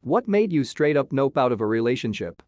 What made you straight up nope out of a relationship?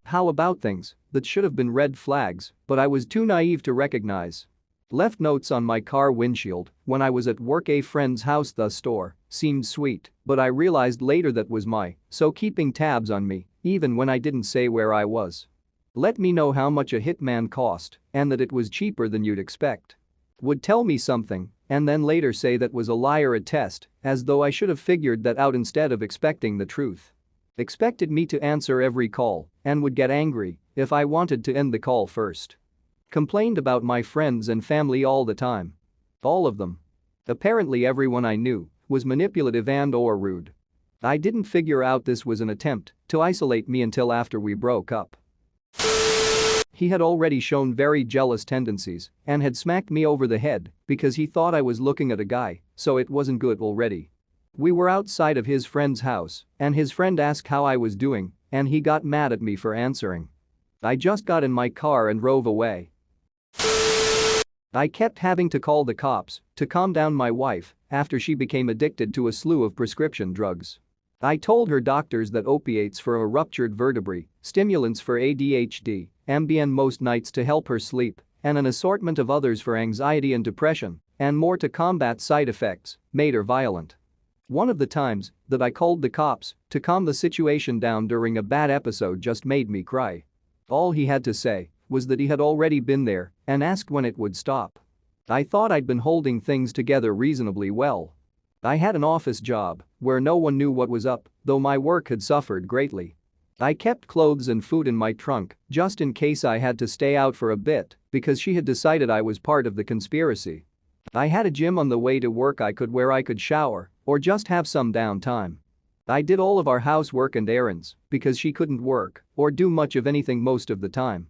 How about things that should have been red flags, but I was too naive to recognize? Left notes on my car windshield when I was at work. A friend's house. The store seemed sweet, but I realized later that was so keeping tabs on me, even when I didn't say where I was. Let me know how much a hitman cost and that it was cheaper than you'd expect. Would tell me something and then later say that was a lie or a test, as though I should have figured that out instead of expecting the truth. Expected me to answer every call and would get angry if I wanted to end the call first. Complained about my friends and family all the time. All of them. Apparently everyone I knew was manipulative and/or rude. I didn't figure out this was an attempt to isolate me until after we broke up. He had already shown very jealous tendencies and had smacked me over the head because he thought I was looking at a guy, so it wasn't good already. We were outside of his friend's house and his friend asked how I was doing and he got mad at me for answering. I just got in my car and drove away. I kept having to call the cops to calm down my wife after she became addicted to a slew of prescription drugs. I told her doctors that opiates for a ruptured vertebrae, stimulants for ADHD, Ambien most nights to help her sleep, and an assortment of others for anxiety and depression, and more to combat side effects, made her violent. One of the times that I called the cops to calm the situation down during a bad episode just made me cry. All he had to say was that he had already been there and asked when it would stop. I thought I'd been holding things together reasonably well. I had an office job where no one knew what was up, though my work had suffered greatly. I kept clothes and food in my trunk just in case I had to stay out for a bit because she had decided I was part of the conspiracy. I had a gym on the way to work where I could shower or just have some downtime. I did all of our housework and errands because she couldn't work or do much of anything most of the time.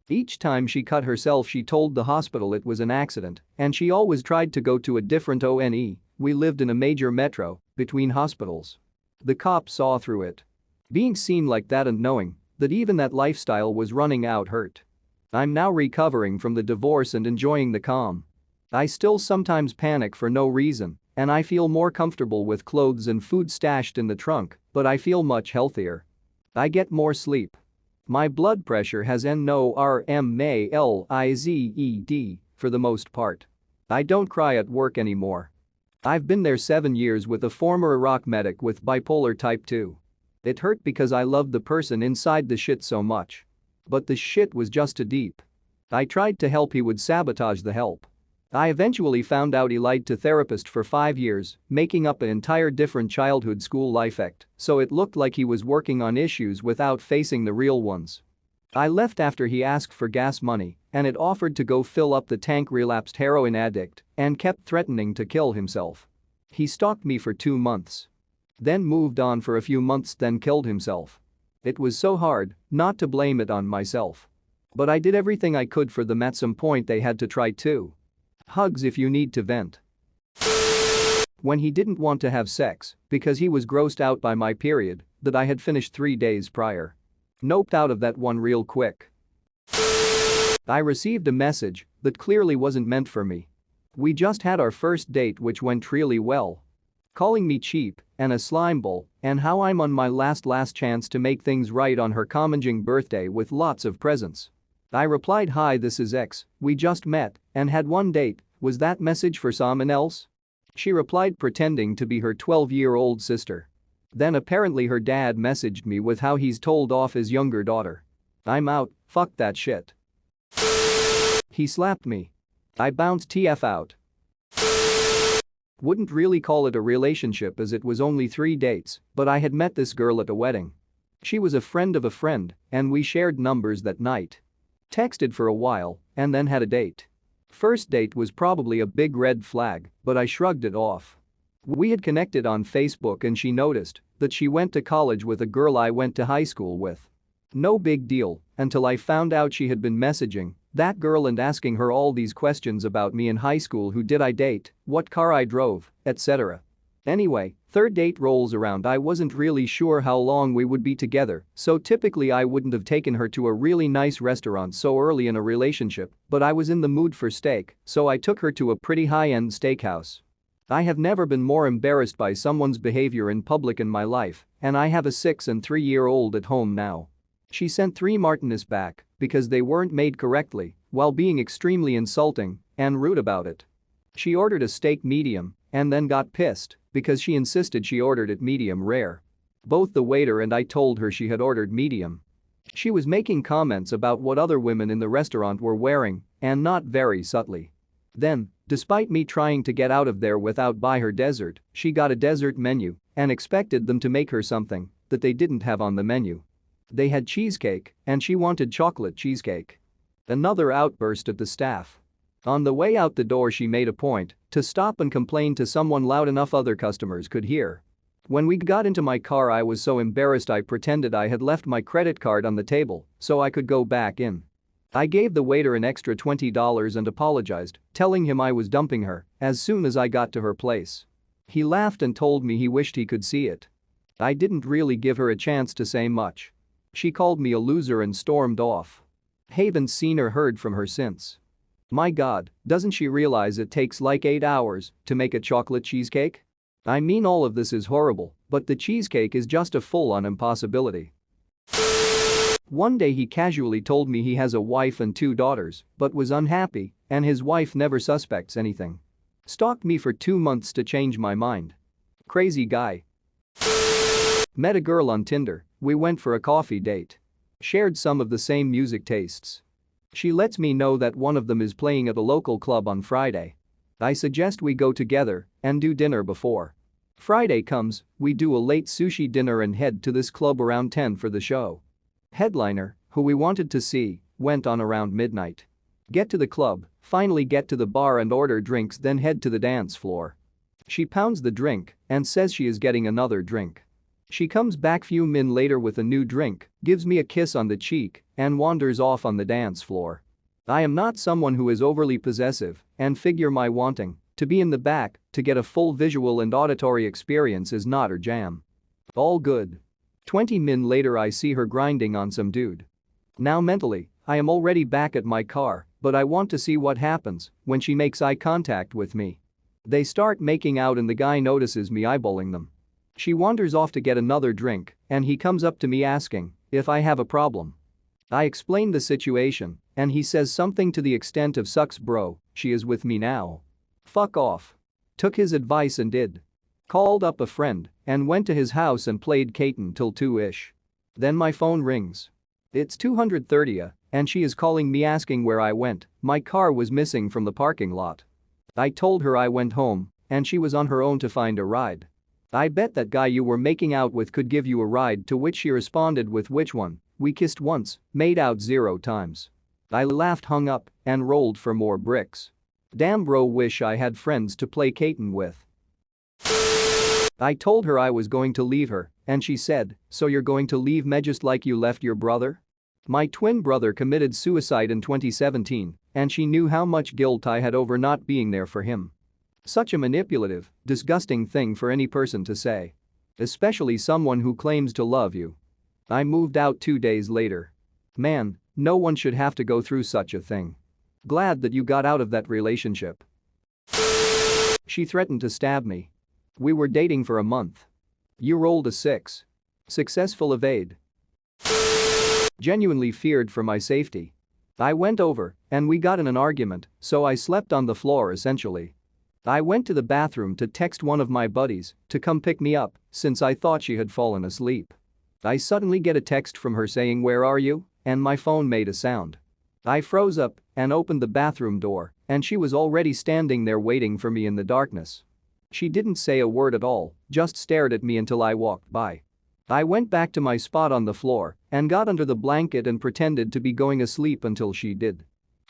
Each time she cut herself she told the hospital it was an accident and she always tried to go to a different ONE. We lived in a major metro between hospitals. The cops saw through it. Being seen like that and knowing that even that lifestyle was running out hurt. I'm now recovering from the divorce and enjoying the calm. I still sometimes panic for no reason and I feel more comfortable with clothes and food stashed in the trunk, but I feel much healthier. I get more sleep. My blood pressure has normalized for the most part. I don't cry at work anymore. I've been there 7 years with a former Iraq medic with bipolar type 2. It hurt because I loved the person inside the shit so much. But the shit was just too deep. I tried to help, he would sabotage the help. I eventually found out he lied to therapist for 5 years, making up an entire different childhood school life act, so it looked like he was working on issues without facing the real ones. I left after he asked for gas money and it offered to go fill up the tank. Relapsed heroin addict and kept threatening to kill himself. He stalked me for 2 months. Then moved on for a few months, then killed himself. It was so hard not to blame it on myself. But I did everything I could for them. At some point they had to try too. Hugs if you need to vent. When he didn't want to have sex because he was grossed out by my period that I had finished 3 days prior. Noped out of that one real quick. I received a message that clearly wasn't meant for me. We just had our first date which went really well. Calling me cheap and a slimeball and how I'm on my last chance to make things right on her coming birthday with lots of presents. I replied, "Hi, this is X, we just met and had one date, was that message for someone else?" She replied pretending to be her 12-year-old sister. Then apparently her dad messaged me with how he's told off his younger daughter. I'm out, fuck that shit. He slapped me. I bounced TF out. Wouldn't really call it a relationship as it was only 3 dates, but I had met this girl at a wedding. She was a friend of a friend and we shared numbers that night. Texted for a while and then had a date. First date was probably a big red flag, but I shrugged it off. We had connected on Facebook and she noticed that she went to college with a girl I went to high school with. No big deal until I found out she had been messaging that girl and asking her all these questions about me in high school: who did I date, what car I drove, etc. Anyway, third date rolls around. I wasn't really sure how long we would be together, so typically I wouldn't have taken her to a really nice restaurant so early in a relationship, but I was in the mood for steak, so I took her to a pretty high-end steakhouse. I have never been more embarrassed by someone's behavior in public in my life, and I have a 6 and 3-year-old at home now. She sent 3 Martinis back because they weren't made correctly while being extremely insulting and rude about it. She ordered a steak medium and then got pissed because she insisted she ordered it medium rare. Both the waiter and I told her she had ordered medium. She was making comments about what other women in the restaurant were wearing, and not very subtly. Then, despite me trying to get out of there without buy her dessert, she got a dessert menu and expected them to make her something that they didn't have on the menu. They had cheesecake and she wanted chocolate cheesecake. Another outburst at the staff. On the way out the door she made a point to stop and complain to someone loud enough other customers could hear. When we got into my car I was so embarrassed I pretended I had left my credit card on the table so I could go back in. I gave the waiter an extra $20 and apologized, telling him I was dumping her as soon as I got to her place. He laughed and told me he wished he could see it. I didn't really give her a chance to say much. She called me a loser and stormed off. Haven't seen or heard from her since. My God, doesn't she realize it takes like 8 hours to make a chocolate cheesecake? I mean, all of this is horrible, but the cheesecake is just a full-on impossibility. One day he casually told me he has a wife and 2 daughters, but was unhappy, and his wife never suspects anything. Stalked me for 2 months to change my mind. Crazy guy. Met a girl on Tinder, we went for a coffee date. Shared some of the same music tastes. She lets me know that one of them is playing at a local club on Friday. I suggest we go together and do dinner before. Friday comes, we do a late sushi dinner and head to this club around 10 for the show. Headliner, who we wanted to see, went on around midnight. Get to the club, finally get to the bar and order drinks, then head to the dance floor. She pounds the drink and says she is getting another drink. She comes back few min later with a new drink, gives me a kiss on the cheek, and wanders off on the dance floor. I am not someone who is overly possessive and figure my wanting to be in the back to get a full visual and auditory experience is not her jam. All good. 20 min later I see her grinding on some dude. Now mentally, I am already back at my car, but I want to see what happens when she makes eye contact with me. They start making out and the guy notices me eyeballing them. She wanders off to get another drink and he comes up to me asking if I have a problem. I explain the situation and he says something to the extent of "Sucks bro, she is with me now. Fuck off." Took his advice and did. Called up a friend and went to his house and played Katen till 2-ish. Then my phone rings. It's 230 and she is calling me asking where I went. My car was missing from the parking lot. I told her I went home and she was on her own to find a ride. I bet that guy you were making out with could give you a ride, to which she responded with which one. We kissed once, made out 0 times. I laughed, hung up, and rolled for more bricks. Damn bro, wish I had friends to play Katen with. I told her I was going to leave her and she said, so you're going to leave me just like you left your brother? My twin brother committed suicide in 2017 and she knew how much guilt I had over not being there for him. Such a manipulative, disgusting thing for any person to say. Especially someone who claims to love you. I moved out 2 days later. Man, no one should have to go through such a thing. Glad that you got out of that relationship. She threatened to stab me. We were dating for a month. You rolled a 6. Successful evade. Genuinely feared for my safety. I went over and we got in an argument, so I slept on the floor essentially. I went to the bathroom to text one of my buddies to come pick me up since I thought she had fallen asleep. I suddenly get a text from her saying, "Where are you?" and my phone made a sound. I froze up and opened the bathroom door and she was already standing there waiting for me in the darkness. She didn't say a word at all, just stared at me until I walked by. I went back to my spot on the floor and got under the blanket and pretended to be going asleep until she did.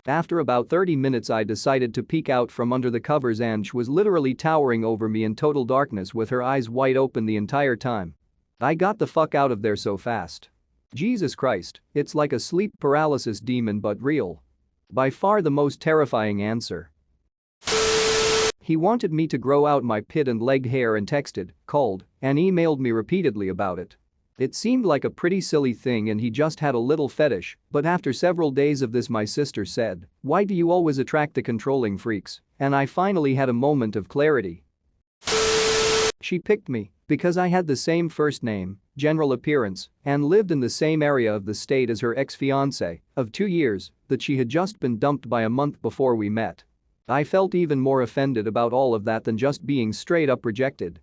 After about 30 minutes I decided to peek out from under the covers and she was literally towering over me in total darkness with her eyes wide open the entire time. I got the fuck out of there so fast. Jesus Christ, it's like a sleep paralysis demon but real. By far the most terrifying answer. He wanted me to grow out my pit and leg hair and texted, called, and emailed me repeatedly about it. It seemed like a pretty silly thing and he just had a little fetish, but after several days of this my sister said, "Why do you always attract the controlling freaks?" And I finally had a moment of clarity. She picked me because I had the same first name, general appearance, and lived in the same area of the state as her ex-fiancé of 2 years that she had just been dumped by a month before we met. I felt even more offended about all of that than just being straight up rejected.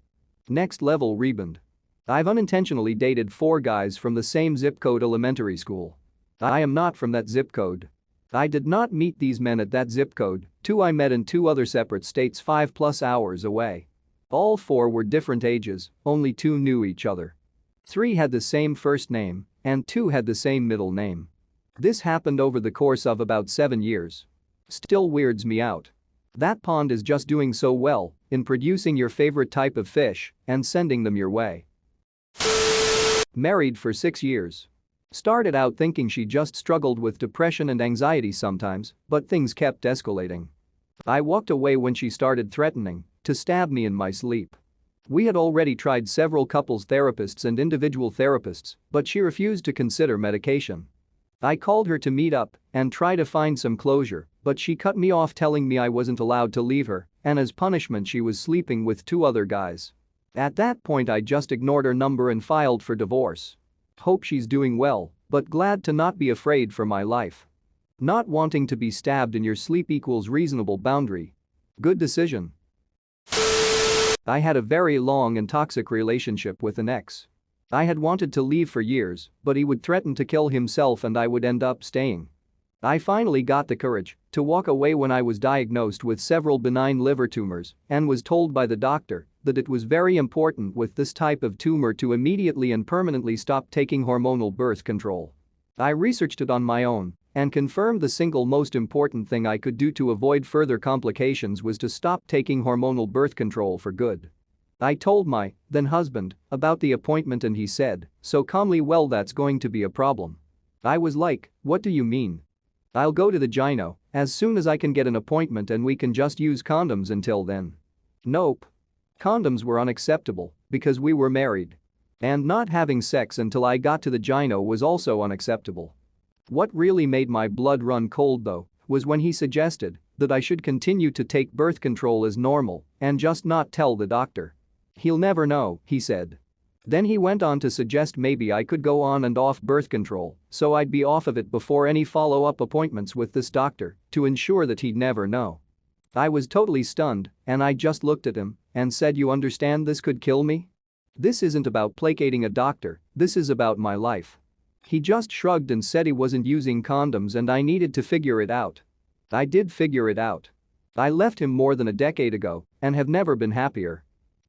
Next level rebound. I've unintentionally dated 4 guys from the same zip code elementary school. I am not from that zip code. I did not meet these men at that zip code, 2 I met in 2 other separate states 5+ hours away. All 4 were different ages, only 2 knew each other. 3 had the same first name, and 2 had the same middle name. This happened over the course of about 7 years. Still weirds me out. That pond is just doing so well in producing your favorite type of fish and sending them your way. Married for 6 years. Started out thinking she just struggled with depression and anxiety sometimes, but things kept escalating. I walked away when she started threatening to stab me in my sleep. We had already tried several couples therapists and individual therapists, but she refused to consider medication. I called her to meet up and try to find some closure, but she cut me off telling me I wasn't allowed to leave her, and as punishment she was sleeping with 2 other guys. At that point I just ignored her number and filed for divorce. Hope she's doing well, but glad to not be afraid for my life. Not wanting to be stabbed in your sleep equals reasonable boundary. Good decision. I had a very long and toxic relationship with an ex. I had wanted to leave for years, but he would threaten to kill himself and I would end up staying. I finally got the courage to walk away when I was diagnosed with several benign liver tumors and was told by the doctor that it was very important with this type of tumor to immediately and permanently stop taking hormonal birth control. I researched it on my own and confirmed the single most important thing I could do to avoid further complications was to stop taking hormonal birth control for good. I told my then husband about the appointment and he said, so calmly, well, that's going to be a problem. I was like, what do you mean? I'll go to the gyno as soon as I can get an appointment and we can just use condoms until then. Nope. Condoms were unacceptable because we were married. And not having sex until I got to the gyno was also unacceptable. What really made my blood run cold though was when he suggested that I should continue to take birth control as normal and just not tell the doctor. He'll never know, he said. Then he went on to suggest maybe I could go on and off birth control so I'd be off of it before any follow-up appointments with this doctor to ensure that he'd never know. I was totally stunned and I just looked at him and said, you understand this could kill me? This isn't about placating a doctor, this is about my life. He just shrugged and said he wasn't using condoms and I needed to figure it out. I did figure it out. I left him more than a decade ago and have never been happier.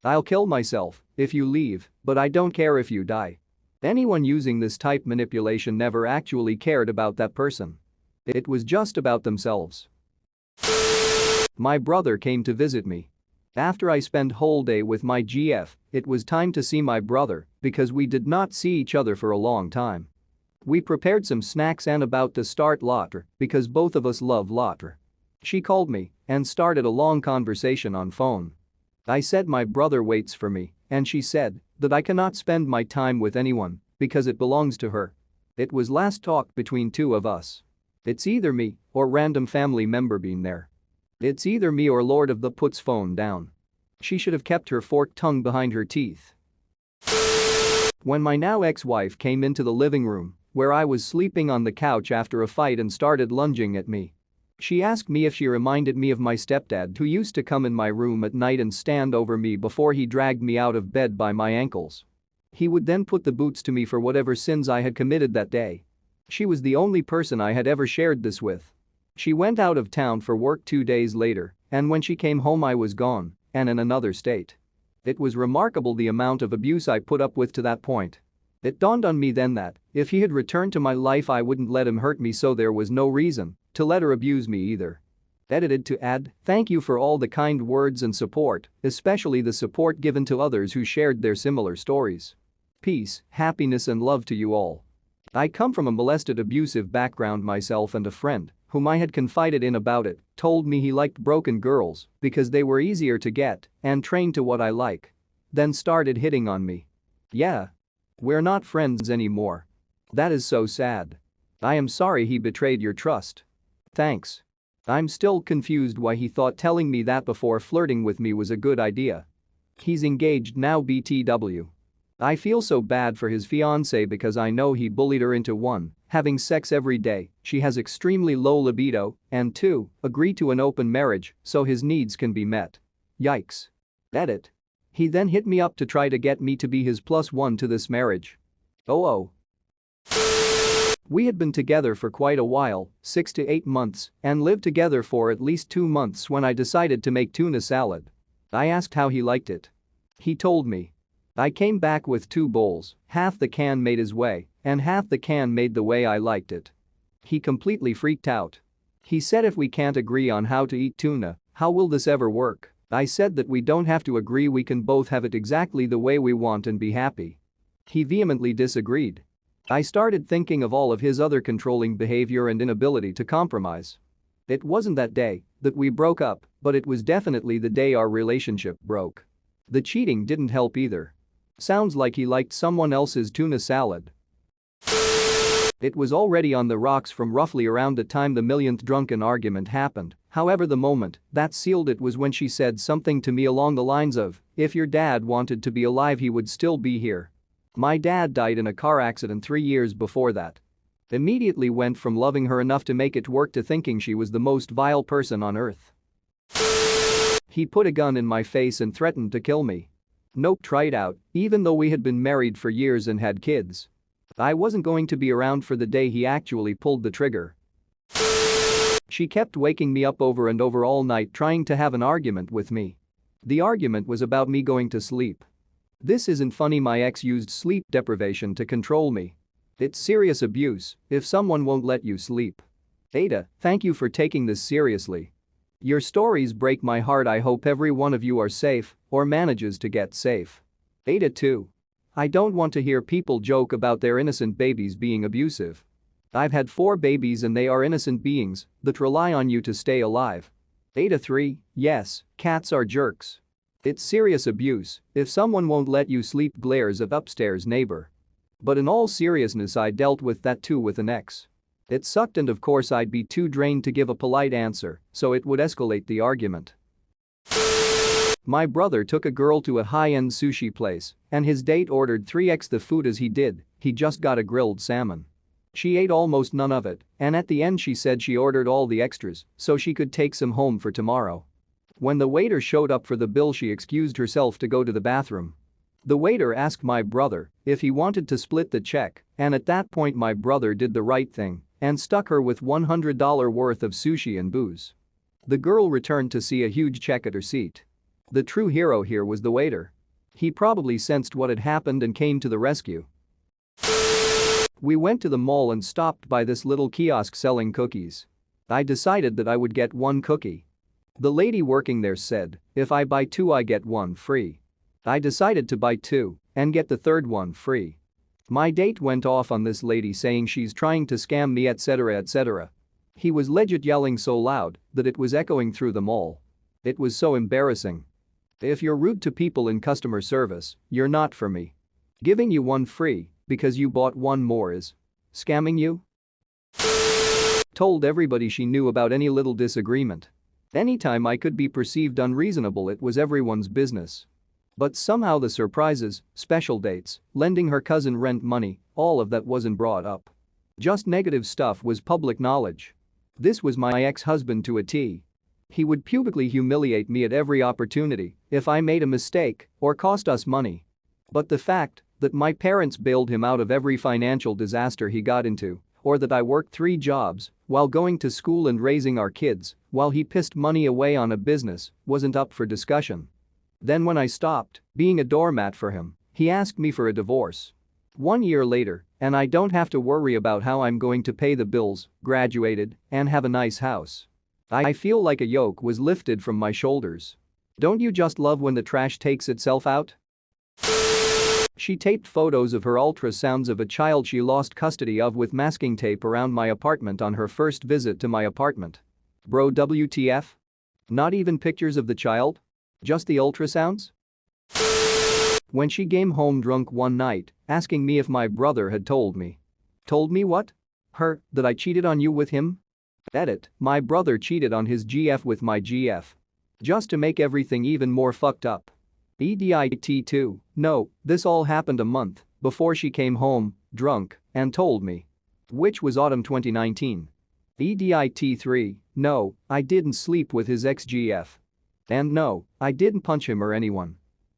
I'll kill myself if you leave, but I don't care if you die. Anyone using this type manipulation never actually cared about that person. It was just about themselves. My brother came to visit me. After I spent whole day with my GF, it was time to see my brother because we did not see each other for a long time. We prepared some snacks and about to start laughter because both of us love laughter. She called me and started a long conversation on phone. I said my brother waits for me and she said that I cannot spend my time with anyone because it belongs to her. It was last talk between 2 of us. It's either me or random family member being there. It's either me or Lord of the puts phone down. She should have kept her forked tongue behind her teeth. When my now ex-wife came into the living room where I was sleeping on the couch after a fight and started lunging at me. She asked me if she reminded me of my stepdad who used to come in my room at night and stand over me before he dragged me out of bed by my ankles. He would then put the boots to me for whatever sins I had committed that day. She was the only person I had ever shared this with. She went out of town for work 2 days later, and when she came home I was gone and in another state. It was remarkable the amount of abuse I put up with to that point. It dawned on me then that if he had returned to my life I wouldn't let him hurt me, so there was no reason to let her abuse me either. Edited to add, thank you for all the kind words and support, especially the support given to others who shared their similar stories. Peace, happiness and love to you all. I come from a molested abusive background myself, and a friend whom I had confided in about it told me he liked broken girls because they were easier to get and trained to what I like. Then started hitting on me. Yeah. We're not friends anymore. That is so sad. I am sorry he betrayed your trust. Thanks. I'm still confused why he thought telling me that before flirting with me was a good idea. He's engaged now BTW. I feel so bad for his fiancée because I know he bullied her into 1, having sex every day, she has extremely low libido, and 2, agree to an open marriage so his needs can be met. Yikes. Edit. He then hit me up to try to get me to be his +1 to this marriage. Oh. We had been together for quite a while, 6 to 8 months, and lived together for at least 2 months when I decided to make tuna salad. I asked how he liked it. He told me. I came back with 2 bowls, half the can made his way, and half the can made the way I liked it. He completely freaked out. He said if we can't agree on how to eat tuna, how will this ever work? I said that we don't have to agree, we can both have it exactly the way we want and be happy. He vehemently disagreed. I started thinking of all of his other controlling behavior and inability to compromise. It wasn't that day that we broke up, but it was definitely the day our relationship broke. The cheating didn't help either. Sounds like he liked someone else's tuna salad. It was already on the rocks from roughly around the time the millionth drunken argument happened. However, the moment that sealed it was when she said something to me along the lines of, "If your dad wanted to be alive, he would still be here." My dad died in a car accident 3 years before that. Immediately went from loving her enough to make it work to thinking she was the most vile person on earth. He put a gun in my face and threatened to kill me. Nope, tried out, even though we had been married for years and had kids. I wasn't going to be around for the day he actually pulled the trigger. She kept waking me up over and over all night trying to have an argument with me. The argument was about me going to sleep. This isn't funny, my ex used sleep deprivation to control me. It's serious abuse if someone won't let you sleep. Ada, thank you for taking this seriously. Your stories break my heart. I hope every one of you are safe or manages to get safe. Ada 2. I don't want to hear people joke about their innocent babies being abusive. I've had 4 babies and they are innocent beings that rely on you to stay alive. Ada 3. Yes, cats are jerks. It's serious abuse if someone won't let you sleep, glares of upstairs neighbor. But in all seriousness, I dealt with that too with an ex. It sucked, and of course I'd be too drained to give a polite answer, so it would escalate the argument. My brother took a girl to a high-end sushi place, and his date ordered 3x the food as he did, he just got a grilled salmon. She ate almost none of it, and at the end she said she ordered all the extras so she could take some home for tomorrow. When the waiter showed up for the bill, she excused herself to go to the bathroom. The waiter asked my brother if he wanted to split the check, and at that point my brother did the right thing and stuck her with $100 worth of sushi and booze. The girl returned to see a huge check at her seat. The true hero here was the waiter. He probably sensed what had happened and came to the rescue. We went to the mall and stopped by this little kiosk selling cookies. I decided that I would get 1 cookie. The lady working there said, if I buy 2 I get 1 free. I decided to buy 2 and get the 3rd one free. My date went off on this lady saying she's trying to scam me, etc., etc. He was legit yelling so loud that it was echoing through the mall. It was so embarrassing. If you're rude to people in customer service, you're not for me. Giving you 1 free because you bought 1 more is scamming you. Told everybody she knew about any little disagreement. Anytime I could be perceived unreasonable, it was everyone's business. But somehow the surprises, special dates, lending her cousin rent money, all of that wasn't brought up. Just negative stuff was public knowledge. This was my ex-husband to a T. He would publicly humiliate me at every opportunity if I made a mistake or cost us money. But the fact that my parents bailed him out of every financial disaster he got into, or that I worked 3 jobs while going to school and raising our kids while he pissed money away on a business, wasn't up for discussion. Then when I stopped being a doormat for him, he asked me for a divorce. 1 year later, and I don't have to worry about how I'm going to pay the bills, graduated, and have a nice house. I feel like a yoke was lifted from my shoulders. Don't you just love when the trash takes itself out? She taped photos of her ultrasounds of a child she lost custody of with masking tape around my apartment on her first visit to my apartment. Bro, WTF? Not even pictures of the child? Just the ultrasounds? When she came home drunk one night, asking me if my brother had told me. Told me what? Her, that I cheated on you with him? Edit, my brother cheated on his GF with my GF. Just to make everything even more fucked up. EDIT2, no, this all happened a month before she came home, drunk, and told me. Which was autumn 2019. EDIT3, no, I didn't sleep with his ex-GF. And no, I didn't punch him or anyone.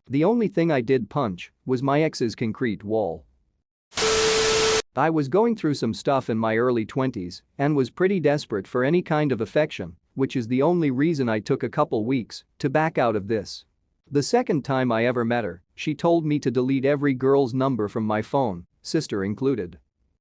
The only thing I did punch was my ex's concrete wall. I was going through some stuff in my early 20s and was pretty desperate for any kind of affection, which is the only reason I took a couple weeks to back out of this. The second time I ever met her, she told me to delete every girl's number from my phone, sister included.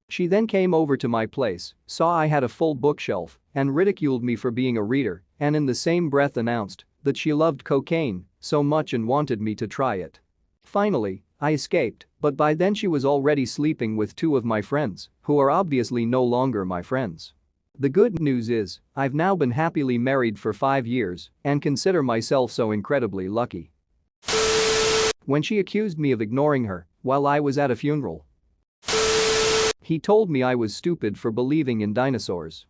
She then came over to my place, saw I had a full bookshelf, and ridiculed me for being a reader, and in the same breath announced that she loved cocaine so much and wanted me to try it. Finally, I escaped, but by then she was already sleeping with two of my friends, who are obviously no longer my friends. The good news is, I've now been happily married for 5 years and consider myself so incredibly lucky. When she accused me of ignoring her while I was at a funeral, he told me I was stupid for believing in dinosaurs.